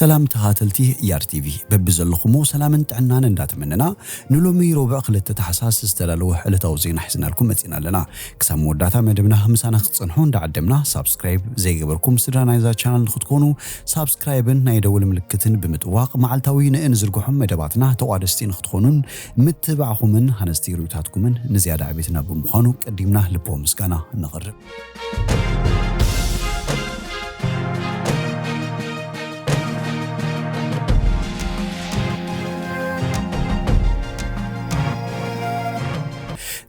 سلام تهاتلتي يار تي في ببزلخمو سلام تعنان انداتمننا نلومي ربع قلت تحساس استلالو حلتاو زين حسنا لكم متينا لنا كسام وداتا مدبنا مسانا خصنحون دعدمنا سبسكرايب زي قبركم سدرانا إذا channel نخدكونو سبسكرايبن نايدول ملكتن بمتواق معلتاوي ننزرقوحم مدباتنا توادستين خدكونون متبعخمن هنستيروتاتكمن نزيادة عبيتنا بمخانو قديمنا لبو مسكانا نغرب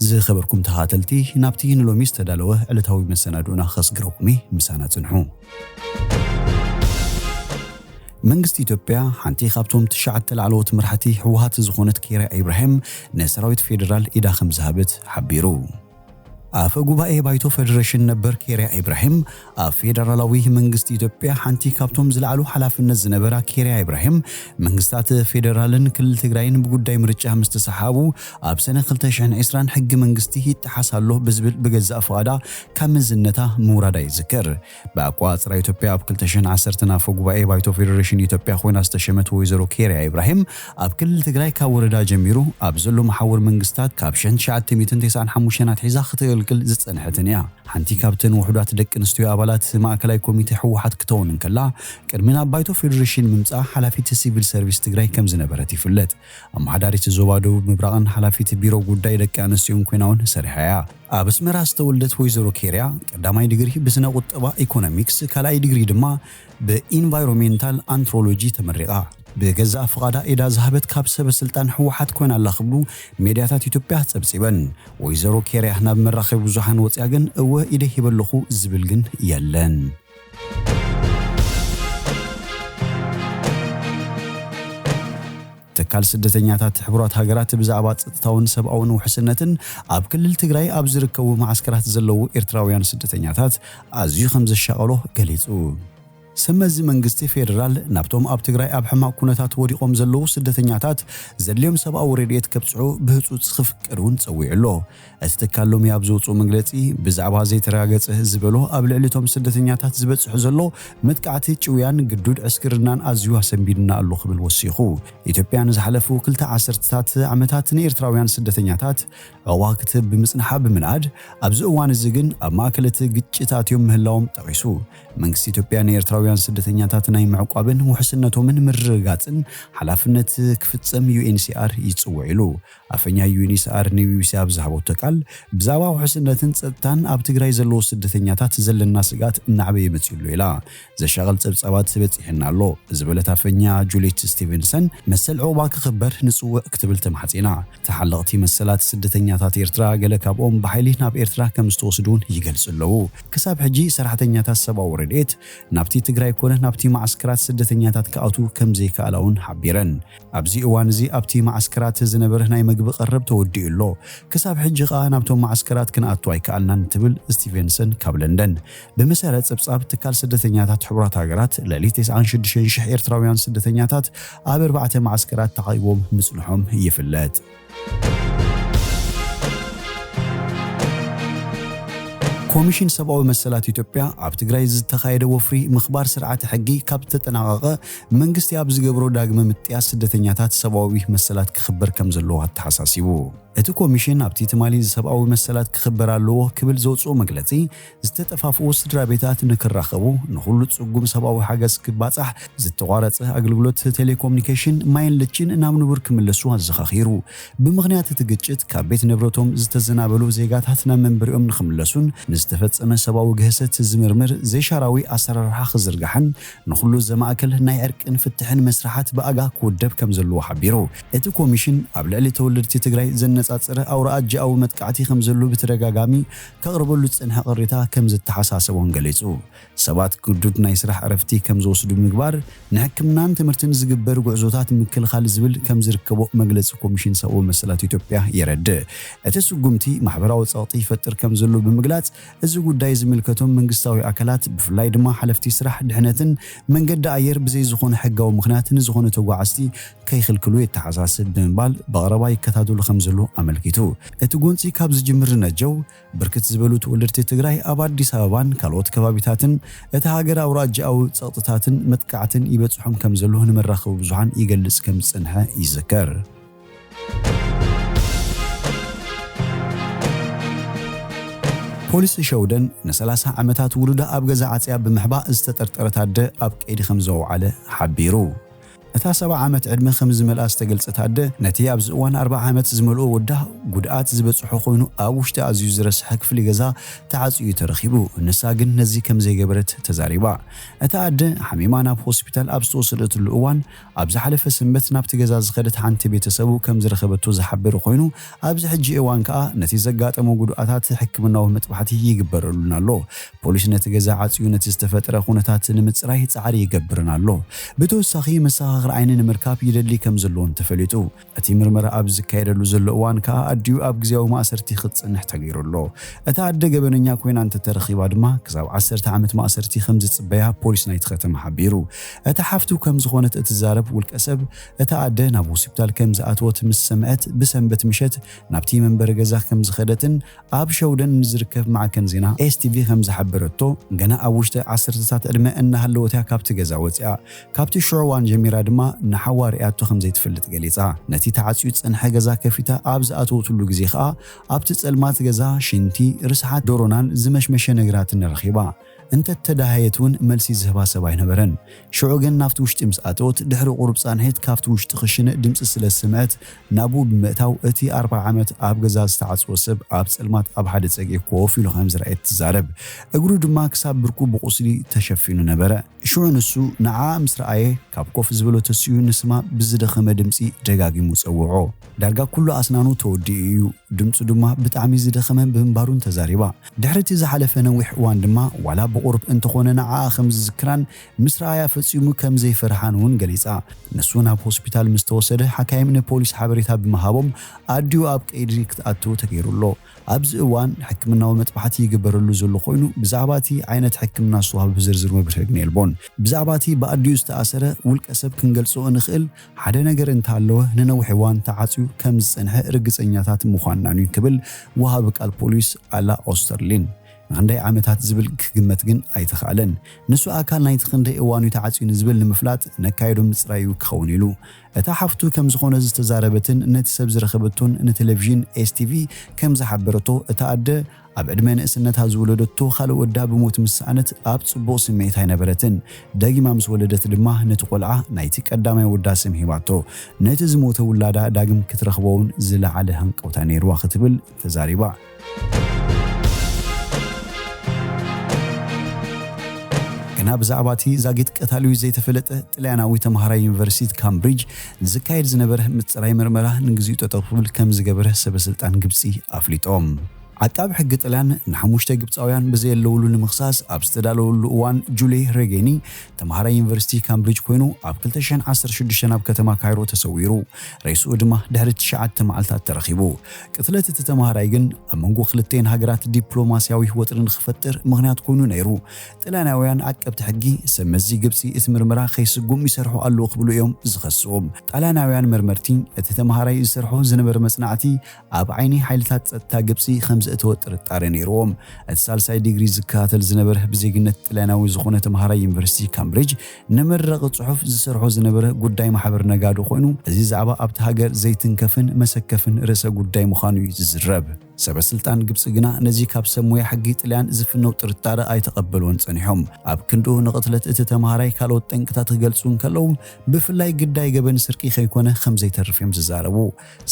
زي خبركم تهاتلتي نابتين لومي استدالوه علتاوي مسنادونا خاص قروقمي مسانا تنحو منغست إثيوبيا حنتي خابتهم تشعت العلوت مرحتي حوهات زخونت كيرا إبراهيم نسراويت فيدرال إدا خمزهابت حبيرو أفقوباء بايتو فيدريشن نبر كيريا إبراهيم فيدرالاوي منغست إثيوبيا حنتي كابتوم زلعلو حلافنا زنبرا كيريا إبراهيم منغستات فيدرالن كل تقراين بقوداي مرجع مستسحابو أبسنة خلتشان عسران حق منغستي تحصله بزبل بجزء أفادا كمزنتا مورادا يذكر بأقوات رأي إثيوبيا بكلتشان عسرتنا فقوباء بايتو فيدريشن إثيوبيا خوين استشمت ويزرو كيريا إبراهيم أبكل تقراي كوردا جميرو أبزلو محور منغستات كابشن شعت 209 حموشنات حيزا خطير كل زت صنحتنيا حنتي كابتن وحدات دق انستيو ابالات ماكلاي كوميتي حوحات كتون كلا قدمنا بايتو فيدريشن ممصا حلافيت سيفل سيرفيس تግራይ كم زنبرت يفلت ام حداريت زوبادو مبراقن حلافيت بيرو غداي دق انستيو كويناون سريحيا ابسمرا استولدت ويزرو كيريا قداماي دغري بسنا قطبا ايكونومكس كلاي دغري دما بانفايرمنتال انثروبولوجي تمرقا بجزء فقادا إذا ذهبت كابسة بسلطان حوحات كون الله خبلو ميدياتات إثيوبيا تبصيبن ويزرو كيريا حنا بمرخب وزحان وصياغن او إيده يبلخو زبلغن يلن تكال سدتنياتات حبرات هاجرات بزعبات ጸጥታውን ሰብአውን ወሕስነትን ኣብ ክልል ትግራይ ኣብ ዝርከቡ ማዕስከራት ዘለዉ ኤርትራውያን ስደተኛታት ኣዝዩ ከም ዘሻቀሎ ገሊጹ سمز منغستي فيدرال نابتوم اب تግራይ اب حماق كونتات وديقوم زلو سدتنياتات زليوم سباو ريديت كبصعو بهصوص خفقرون صويعلو استكالوم يابزوصو مغلصي بزعبا زي تراغص زبلو اب لعلتوم سدتنياتات زبصح زلو متقعتي چويان قدود عسكرنان ازيو سنبيدنا الله خبل وسيخو ኢትዮጵያን زحلفو كلتا عسرتات عمتات ኤርትራውያን ስደተኛታት አዋክት በመጽናሐ በመናድ አብዙ እዋን ዝግን አማከለት ግጭታትዮም ምህላውም ጠቂሱ መንግስት ኢትዮጵያን ኤርትራውያን ስደተኛታት ናይ ማዕቋብን ወሕስነቶምን ምርጋጽን ሓላፍነት ክፍጽም ዩኤንሲአር ይጽውዕሉ አፈኛ ዩኤንሲአር ንቢቢሲ አብዛቦት ተቃል ብዛባ ወሕስነትን ጸጥታን ኣብ ትግራይ ዘሎ ስደተኛታት ዘለና ስጋት እናዕበየ መጽሉ ኢላ ዘሻገል ጸብጸባት በጽሕናሎ ዝበለት አፈኛ ጁሊት ስቲቨንሰን መሰል ዑባ ክኽበር ንጽውዕ ክትብል ተማሕጺና ተሐለቕቲ መሰላት ስደተኛታት ኤርትራ ገለካቦም በኃይሊ ናብ ኤርትራ ከምስተወስዱን ይገልጽለው ከሳብ ሕጂ ሰራሕተኛታት ሰባው ረድኤት ናብቲ ትግራይ ኮነ ናብቲ ማዕስከራት ስደተኛታት ከኣቱ ከምዘይ ካላውን ሓቢረን ኣብዚ እዋን እዚ ኣብቲ ማዕስከራት ዝነበረ ናይ ምግቢ ቀረብ ተወዲኡሎ ከሳብ ሕጂ ቃ ናብቶም ማዕስከራት ክንኣቱ ኣይከኣልናን ትብል ስቲቨንሰን ካብ ለንደን በመሰረት ጸብጻብ ትካል ስደተኛታት ሕቡራት ሃገራት ለሊት 96,000 ኤርትራውያን ስደተኛታት ኣብ 4 ማዕስከራት ተዓይቦም ምጽንሖም ይፍለጥ ኮሚሽን ሰብአዊ መሰላት ኢትዮጵያ ኣብ ትግራይ ዝተኻየደ ወፍሪ ምኽባር ስርዓት ሕጊ ካብ ተጠናቀቀ መንግስቲ ኣብ ዝገብሮ ዳግመ ምጥያስ ስደተኛታት ሰብአዊ መሰላት ክኽበር ከም ዘለዎ ተሓሳሲቡ እቲ ኮሚሽን ኣብቲ ትማሊ ሰብአዊ መሰላት ክኽበር ኣለዎ ክብል ዘውጽኦ መግለጺ ዝተጠፋፍኡ ስድራ ቤታት ንክራኸቡ ንኹሉ ጽጉም ሰብአዊ ሓገዝ ክባጻሕ ዝተቋረጸ ኣገልግሎት ቴሌኮሙኒኬሽን ማይን ልጭን ናብ ንቡር ክምለሱ ኣዘኻኺሩ ብምኽንያት እቲ ግጭት ካብ ቤት ንብረቶም ዝተዘናበሉ ዜጋታት ናብ መንበሪኦም ንኽምለሱን ንዝተፈጸመ ሰብአዊ ግህሰት ዝምርምር ዘይሻራዊ ኣሰራርሓ ክዝርጋሕን ንኹሉ ዘማእከል ናይ ዕርቅን ፍትሕን መስራሓት በኣጋ ክውደብ ከም ዘለዎ ሓቢሩ እቲ ኮሚሽን ኣብ ልዕሊ ተወለድቲ ትግራይ ነጻጽረ አውራአጃው መጥቃዕቲ ከም ዘሎ በተደጋጋሚ ከቅርበሉ ጽንሐ ቅሪታ ከም ዝተሐሳሰቦን ገለጹ ሰባት ጉዱድ ናይ ስራሕ ዕረፍቲ ከም ዝወስዱ ምግባር ንሕክምናን ትምህርትን ዝግበር ጉዕዞታት ምክልኻል ዝብል ከም ዝርከቦ መግለጽ ኮሚሽን ሰብአዊ መሰላት ኢትዮጵያ የረድእ እቲ ስጉምቲ ማሕበራዊ ጸቕጢ ይፈጥር ከም ዘሎ ብምግላጽ እዚ ጉዳይ ዝምልከቶም መንግስታዊ አካላት ብፍላይ ድማ ሓለፍቲ ስራሕ ድሕነትን መንገዲ ኣየር ብዘይ ዝኾነ ሕጋዊ ምኽንያት ንዝኾነ ተጓዓዝቲ ከይኽልክሉ የተሓሳስብ ብምባል በቅረባ ይከታተሉ ከም ዘሎ ኣመልኪቱ እቲ ጎንፂ ካብ ዝጅምር ነጀው ብርክት ዝበሉ ተወለድቲ ትግራይ ኣብ ኣዲስ ኣበባን ካልኦት ከባቢታትን እቲ ሃገር ኣውራጃዊ ጸጥታትን መጥቃዕትን ይበጽሖም ከም ዘሎ ንመራኸቢ ብዙሓን ይገልጽ ከም ዝጸንሐ ይዝከር። ፖሊስ ሸውደን ን30 ዓመታት ውሉዳ ኣብ ገዛ ዓጽያ ብምሕባእ ዝተጠርጠረት ኣደ ኣብ ቀይዲ ከም ዘውዓለ ሓቢሩ። እታ 70 ዓመት ዕድመ ከም ዝመልኣ ዝተገልጸት ኣደ ነቲ ኣብዚ እዋን 40 ዓመት ዝመልኦ ወዳ ጉድኣት ዝበጽሖ ኮይኑ ኣብ ውሽጢ ኣዝዩ ዝረስሐ ክፍሊ ገዛ ተዓጽዩ ተረኺቡ ንሳ ግን ነዚ ከም ዘይገበረት ተዛሪባ። እታ ኣደ ሓሚማ ናብ ሆስፒታል ኣብ ዝተወሰደትሉ እዋን ኣብ ዝሓለፈ ሰንበት ናብቲ ገዛ ዝኸደት ሓንቲ ቤተሰቡ ከም ዝረኸበቶ ዝሓብር ኮይኑ ኣብዚ ሕጂ እዋን ከዓ ነቲ ዘጋጠመ ጉድኣታት ሕክምናዊ መጥባሕቲ ይግበረሉን ኣሎ። ፖሊስ ነቲ ገዛ ዓጽዩ ነቲ ዝተፈጠረ ኩነታት ንምጽራይ ጻዕሪ ይገብርን ኣሎ። ብተወሳኺ መሰኻኽሪ ዓይኒ ንምርካብ ይደሊ ከም ዘለዎን ተፈሊጡ። እቲ ምርመራ ኣብ ዝካየደሉ ዘሎ እዋን ከዓ ኣድዩ ኣብ ግዜያዊ ማእሰርቲ ክጽንሕ ተገይሩሎ። እታ ኣደ ገበነኛ ኮይና እንተተረኺባ ድማ ክሳብ 10 ዓመት ማእሰርቲ ከም ዝጽበያ ፖሊስ ናይቲ ከተማ ሓቢሩ። እታ ሓፍቱ ከም ዝኾነት እትዛረብ ውልቀ ሰብ እታ ኣደ ናብ ሆስፒታል ከም ዝኣትወት ምስ ሰምዐት ብሰንበት ምሸት ናብቲ መንበሪ ገዛ ከም ዝኸደትን ኣብ ሸውደን ዝርከብ ማዕከን ዜና ኤስቲቪ ከም ዝሓበረቶ ገና ኣብ ውሽጢ 10ታት ዕድመ እናሃለወት ካብቲ ገዛ ወፂኣ ካብቲ ሽዑዋን ጀሚራ ድማ ንሓዋርያቱ ከም ዘይትፈልጥ ገሊጻ ነቲ ተዓጽዩ ጽንሐ ገዛ ከፊታ ኣብ ዝኣትወትሉ ግዜ ከዓ ኣብቲ ጸልማት ገዛ ሽንቲ ርስሓት ዶሮናን ዝመሽመሸ ነገራትን ረኺባ እንተተዳሃየቱን መልሲ ዝህባ ሰብ ኣይነበረን። ሽዑ ግን ናብቲ ውሽጢ ምስ ኣተወት ድሕሪ ቁሩብ ጻንሒት ካብቲ ውሽጢ ክሽነ ድምፂ ስለ ስምዐት ናብኡ ብምእታው እቲ 40 ዓመት ኣብ ገዛ ዝተዓጽወ ሰብ ኣብ ጸልማት ኣብ ሓደ ጸግዒ ኮፍ ኢሉ ከም ዝረአየት ትዛረብ። እግሩ ድማ ክሳብ ብርኩ ብቁስሊ ተሸፊኑ ነበረ። ሽዑ ንሱ ንዓ ምስ ረኣየ ካብ ኮፍ ዝበሎ ተስዩ ንስማ ብዝደኸመ ድምፂ ደጋጊሙ ጸውዖ። ዳርጋ ኩሉ ኣስናኑ ተወዲኡ እዩ። ድምፁ ድማ ብጣዕሚ ዝደኸመ ብምንባሩን ተዛሪባ። ድሕሪ እቲ ዝሓለፈ ነዊሕ እዋን ድማ ዋላ ብቁርብ እንተኾነ ንዓ ከም ዝዝክራን ምስ ረኣያ ፈጺሙ ከም ዘይፈርሓን እውን ገሊጻ። ንሱ ናብ ሆስፒታል ምስ ተወሰደ ሓካይም ንፖሊስ ሓበሬታ ብምሃቦም ኣድዩ ኣብ ቀይዲ ክትኣትው ተገይሩሎ። ኣብዚ እዋን ሕክምናዊ መጥባሕቲ ይግበረሉ ዘሎ ኮይኑ ብዛዕባ እቲ ዓይነት ሕክምና ዝወሃብ ብዝርዝር መብርሂ ግን የልቦን። ብዛዕባ እቲ ብኣድዩ ዝተኣሰረ ውልቀ ሰብ ክንገልጾ ንኽእል ሓደ ነገር እንተሃለወ ንነዊሕ እዋን ተዓጽዩ ከም ዝጸንሐ ርግጸኛታት ምዃንና እዩ ክብል ወሃቢ ቃል ፖሊስ ኣላ ኦስተርሊን ክንደይ ዓመታት ዝብል ክግመት ግን ኣይተኻለን። ንሱ ኣካል ናይቲ ክንደይ እዋኑ ተዓጽዩ ዝብል ንምፍላጥ ነካይዶ ምጽራዩ ክኸውን ኢሉ እታ ሓፍቱ ከም ዝኾነ ዝተዛረበትን ነቲ ሰብ ዝረኸበቶን ንቴሌቪዥን ኤስቲቪ ከም ዝሓበረቶ እታ ኣደ ኣብ ዕድመ ንእስነታ ዝወለደቶ ካልእ ወዳ ብሞት ምስኣነት ኣብ ጽቡቕ ስምዒት ኣይነበረትን። ደጊማ ምስ ወለደት ድማ ነቲ ቆልዓ ናይቲ ቀዳማይ ወዳ ስም ሂባቶ ነቲ ዝሞተ ውላዳ ዳግም ክትረኽቦውን ዝለዓለ ሃንቀውታ ነይርዋ ክትብል ተዛሪባ። ገና ብዛዕባ እቲ ዛጊት ቀታልዩ ዘይተፈለጠ ጣልያናዊ ተምሃራይ ዩኒቨርሲቲ ካምብሪጅ ዝካየድ ዝነበረ ምጽራይ ምርመራ ንግዚኡ ጠጠው ክብል ከም ዝገበረ ሰበስልጣን ግብፂ ኣፍሊጦም። ዓቃቢ ሕጊ ጣልያን ንሓሙሽተ ግብፃውያን ብዘየለውሉ ንምኽሳስ ኣብ ዝተዳለወሉ እዋን ጁሌ ሬጌኒ ተምሃራይ ዩኒቨርሲቲ ካምብሪጅ ኮይኑ ኣብ 2016 ኣብ ከተማ ካይሮ ተሰዊሩ ርእሱ ድማ ድሕሪ 9 መዓልታት ተረኺቡ። ቅትለት እቲ ተምሃራይ ግን ኣብ መንጎ ክልተን ሃገራት ዲፕሎማስያዊ ወጥርን ክፈጥር ምኽንያት ኮይኑ ነይሩ። ጣልያናውያን ዓቀብቲ ሕጊ ሰመዚ ግብፂ እቲ ምርመራ ከይስጉም ይሰርሑ ኣለዉ ክብሉ እዮም ዝኸስዎም። ጣልያናውያን መርመርቲ እቲ ተምሃራይ ዝሰርሖ ዝነበረ መጽናዕቲ ኣብ ዓይኒ ሓይልታት ጸጥታ ግብፂ ከም እተወጥር ጣረ ነይሮም። እቲ ሳልሳይ ዲግሪ ዝከታተል ዝነበረ ብዜግነት ጣልያናዊ ዝኾነ ተምሃራይ ዩኒቨርሲቲ ካምብሪጅ ንመረቕ ጽሑፍ ዝሰርሖ ዝነበረ ጉዳይ ማሕበር ነጋዶ ኮይኑ እዚ ዛዕባ ኣብቲ ሃገር ዘይትንከፍን መሰከፍን ርእሰ ጉዳይ ምዃኑ እዩ ዝዝረብ። ሰበስልጣን ግብፂ ግና ነዚ ካብ ሰብ ሞያ ሕጊ ጣልያን ዝፍነው ጥርጣረ ኣይተቐበልዎን ጸኒሖም። ኣብ ክንዱ ንቕትለት እቲ ተምሃራይ ካልኦት ጠንቅታት ክገልጹን ከለዉ ብፍላይ ግዳይ ገበን ስርቂ ከይኮነ ከም ዘይተርፍ እዮም ዝዛረቡ።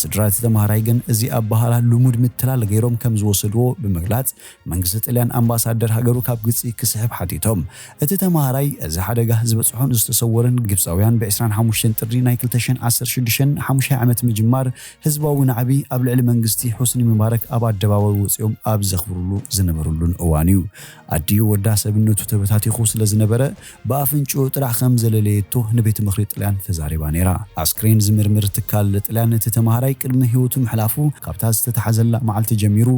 ስድራ እቲ ተምሃራይ ግን እዚ ኣብ ባህላ ልሙድ ምትላል ገይሮም ከም ዝወሰድዎ ብምግላጽ መንግስቲ ጣልያን ኣምባሳደር ሃገሩ ካብ ግብፂ ክስሕብ ሓቲቶም። እቲ ተምሃራይ እዚ ሓደጋ ዝበጽሖን ዝተሰወረን ግብፃውያን ብ25 ጥሪ ናይ 2016 5 ዓመት ምጅማር ህዝባዊ ናዕቢ ኣብ ልዕሊ መንግስቲ ሑስኒ ሙባረክ ኣብ ኣደባባይ ወፂኦም ኣብ ዘኽብሩሉ ዝነበሩሉን እዋን እዩ ኣዲዩ ወዳ ሰብነቱ ተበታቲኹ ስለ ዝነበረ ብኣፍንጭኡ ጥራሕ ከም ዘለለየቶ ንቤት ምኽሪ ጣልያን ተዛሪባ ነይራ ኣስክሬን ዝምርምር ትካል ጣልያን እቲ ተማሃራይ ቅድሚ ህይወቱ ምሕላፉ ካብታ ዝተተሓዘላ መዓልቲ ጀሚሩ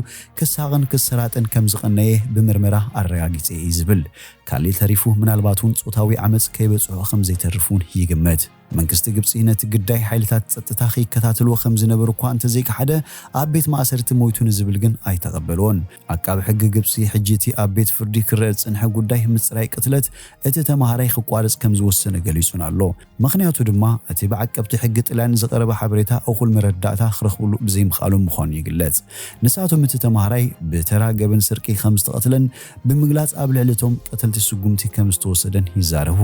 ክሳቕን ክስራጥን ከም ዝቐነየ ብምርመራ ኣረጋጊፀ እዩ ዝብል ካልእ ተሪፉ ምናልባቱን ጾታዊ ዓመፅ ከይበጽሖ ከም ዘይተርፉን ይግመት መንግስቲ ግብፂ ነቲ ግዳይ ሓይልታት ጸጥታ ከይከታተልዎ ከም ዝነበሩ እኳ እንተዘይከሓደ ኣብ ቤት ማእሰርቲ ሞይቱ ንዝብል ግን ኣይተቐበልዎን ዓቃቢ ሕጊ ግብፂ ሕጂ እቲ ኣብ ቤት ፍርዲ ክረአ ዝጸንሐ ጉዳይ ምጽራይ ቅትለት እቲ ተማሃራይ ክቋረጽ ከም ዝወሰነ ገሊጹን ኣሎ ምኽንያቱ ድማ እቲ ብዓቀብቲ ሕጊ ጣልያን ዝቐረበ ሓበሬታ እኹል መረዳእታ ክረኽብሉ ብዘይምኽኣሉ ምዃኑ ይግለጽ ንሳቶም እቲ ተማሃራይ ብተራ ገበን ስርቂ ከም ዝተቐትለን ብምግላጽ ኣብ ልዕሊቶም ቀተልቲ ስጉምቲ ከም ዝተወሰደን ይዛረቡ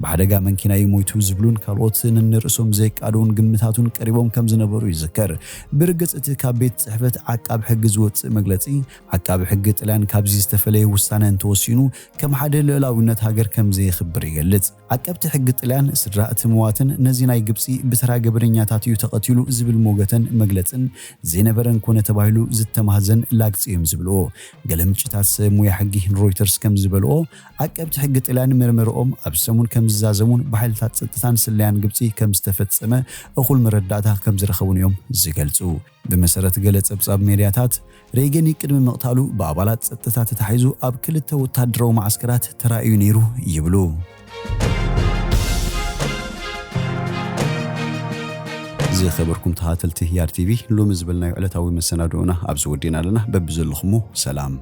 ብሓደጋ መንኪና ይሞይቱ ዝብሉን ካልኦት ንርእሶም ዘይቃዱን ግምታቱን ቀሪቦም ከም ዝነበሩ ይዝከር ብርግጽ እቲ ካብ ቤት ጽሕፈት ዓቃቢ ሕጊ ዝወፅእ መግለጺ ዓቃቢ ሕጊ ጣልያን ካብዚ ዝተፈለየ ውሳነ እንተወሲኑ ከም ሓደ ልዕላዊነት ሃገር ከም ዘይኽብር ይገልጽ ዓቀብቲ ሕጊ ጣልያን ስድራ እቲ መዋትን ነዚ ናይ ግብፂ ብተራ ገበነኛታት እዩ ተቐቲሉ ዝብል ሞገተን መግለጽን ዘይነበረን ኮነ ተባሂሉ ዝተማህዘን ላግፂዮም ዝብልዎ ገለ ምንጭታት ሰብ ሞያ ሕጊ ሮይተርስ ከም ዝበልኦ ዓቀብቲ ሕጊ ጣልያን ምርምርኦም ኣብ ሰሙን ከም ዝዛዘሙን ብሓይልታት ጸጥታን ስለያን ግብፂ ከም ዝተፈጸመ እኹል መረዳእታ ከም ዝረኸቡን እዮም ዝገልጹ ብመሰረት ገለ ጸብጻብ ሜድያታት ሬገን ቅድሚ መቕታሉ ብኣባላት ጸጥታ ተታሒዙ ኣብ ክልተ ወታደራዊ ማዕስከራት ተራእዩ ነይሩ ይብሉ ዝኸበርኩም ተኸታተልቲ ያር ቲቪ ሎሚ ዝበልናዮ ዕለታዊ መሰናዶና ኣብ ዝወዲና ኣለና በብዘለኹሙ ሰላም